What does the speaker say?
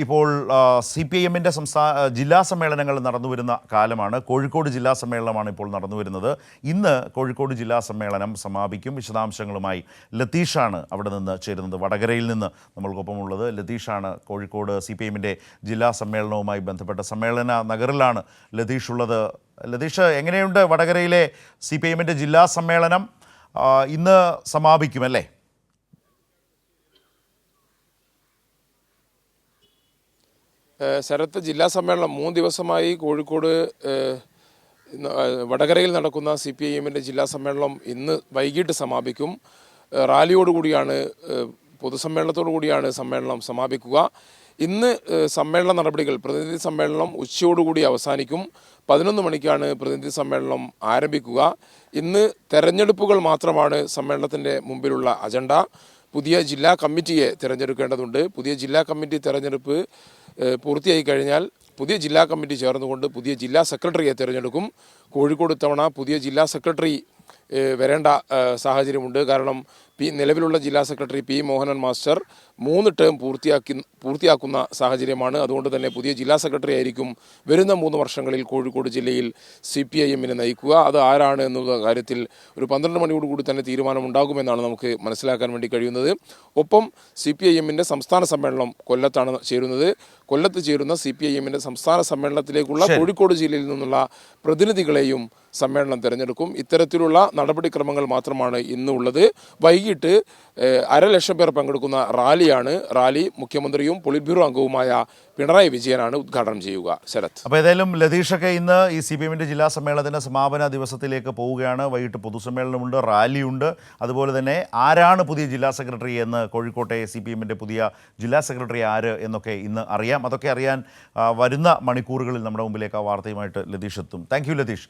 ഇപ്പോൾ CPIM-ന്റെ ജില്ലാ സമ്മേളനങ്ങൾ നടന്നുവരുന്ന കാലമാണ്. കോഴിക്കോട് ജില്ലാ സമ്മേളനമാണ് ഇപ്പോൾ നടന്നുവരുന്നത്. ഇന്ന് കോഴിക്കോട് ജില്ലാ സമ്മേളനം സമാപിക്കും. വിശദാംശങ്ങളുമായി ലതീഷാണ് അവിടെ നിന്ന് ചേരുന്നത്. വടകരയിൽ നിന്ന് നമ്മൾക്കൊപ്പമുള്ളത് ലതീഷാണ്. കോഴിക്കോട് CPIM-ന്റെ ജില്ലാ സമ്മേളനവുമായി ബന്ധപ്പെട്ട സമ്മേളന നഗറിലാണ് ലതീഷ് ഉള്ളത്. ലതീഷ്, എങ്ങനെയുണ്ട് വടകരയിലെ CPIM-ന്റെ ജില്ലാ സമ്മേളനം? ഇന്ന് സമാപിക്കുമല്ലേ? ശരത്ത്, ജില്ലാ സമ്മേളനം 3 ദിവസമായി കോഴിക്കോട് വടകരയിൽ നടക്കുന്ന CPIM-ന്റെ ജില്ലാ സമ്മേളനം ഇന്ന് വൈകിട്ട് സമാപിക്കും. റാലിയോടുകൂടിയാണ്, പൊതുസമ്മേളനത്തോടു കൂടിയാണ് സമ്മേളനം സമാപിക്കുക. ഇന്ന് സമ്മേളന നടപടികൾ, പ്രതിനിധി സമ്മേളനം ഉച്ചയോടുകൂടി അവസാനിക്കും. 11 മണിക്കാണ് പ്രതിനിധി സമ്മേളനം ആരംഭിക്കുക. ഇന്ന് തെരഞ്ഞെടുപ്പുകൾ മാത്രമാണ് സമ്മേളനത്തിൻ്റെ മുമ്പിലുള്ള അജണ്ട. പുതിയ ജില്ലാ കമ്മിറ്റിയെ തിരഞ്ഞെടുക്കേണ്ടതുണ്ട്. പുതിയ ജില്ലാ കമ്മിറ്റി തെരഞ്ഞെടുപ്പ് പൂർത്തിയായി കഴിഞ്ഞാൽ പുതിയ ജില്ലാ കമ്മിറ്റി ചേർന്നുകൊണ്ട് പുതിയ ജില്ലാ സെക്രട്ടറിയെ തിരഞ്ഞെടുക്കും. കോഴിക്കോട് ഇത്തവണ പുതിയ ജില്ലാ സെക്രട്ടറി വരേണ്ട സാഹചര്യമുണ്ട്. കാരണം നിലവിലുള്ള ജില്ലാ secretary P. Mohanan master 3 term പൂർത്തിയാക്കുന്ന സാഹചര്യമാണ്. അതുകൊണ്ട് തന്നെ പുതിയ ജില്ലാ സെക്രട്ടറി ആയിരിക്കും വരുന്ന 3 വർഷങ്ങളിൽ കോഴിക്കോട് ജില്ലയിൽ CPIM-നെ നയിക്കുക. അത് ആരാണ് എന്നുള്ള കാര്യത്തിൽ ഒരു 12 മണിയോടുകൂടി തന്നെ തീരുമാനമുണ്ടാകുമെന്നാണ് നമുക്ക് മനസ്സിലാക്കാൻ വേണ്ടി കഴിയുന്നത്. ഒപ്പം CPIM-ന്റെ സംസ്ഥാന സമ്മേളനം കൊല്ലത്താണ് ചേരുന്നത്. കൊല്ലത്ത് ചേരുന്ന CPIM-ന്റെ സംസ്ഥാന സമ്മേളനത്തിലേക്കുള്ള കോഴിക്കോട് ജില്ലയിൽ നിന്നുള്ള പ്രതിനിധികളെയും സമ്മേളനം തിരഞ്ഞെടുക്കും. ഇത്തരത്തിലുള്ള നടപടിക്രമങ്ങൾ മാത്രമാണ് ഇന്നുള്ളത്. വൈകിട്ട് 1,50,000 പേർ പങ്കെടുക്കുന്ന റാലി മുഖ്യമന്ത്രിയും പൊളിറ്റ് ബ്യൂറോ അംഗവുമായ പിണറായി വിജയനാണ് ഉദ്ഘാടനം ചെയ്യുക. ശരത്, അപ്പോൾ ഏതായാലും ലതീഷൊക്കെ ഇന്ന് ഈ CPIM-ന്റെ ജില്ലാ സമ്മേളനത്തിൻ്റെ സമാപന ദിവസത്തിലേക്ക് പോവുകയാണ്. വൈകിട്ട് പൊതുസമ്മേളനമുണ്ട്, റാലിയുണ്ട്. അതുപോലെ തന്നെ ആരാണ് പുതിയ ജില്ലാ സെക്രട്ടറി എന്ന്, കോഴിക്കോട്ടെ CPIM-ന്റെ പുതിയ ജില്ലാ സെക്രട്ടറി ആര് എന്നൊക്കെ ഇന്ന് അറിയാം. അതൊക്കെ അറിയാൻ വരുന്ന മണിക്കൂറുകളിൽ നമ്മുടെ മുമ്പിലേക്ക് ആ വാർത്തയുമായിട്ട് ലതീഷ് എത്തും. Thank you Latheesh.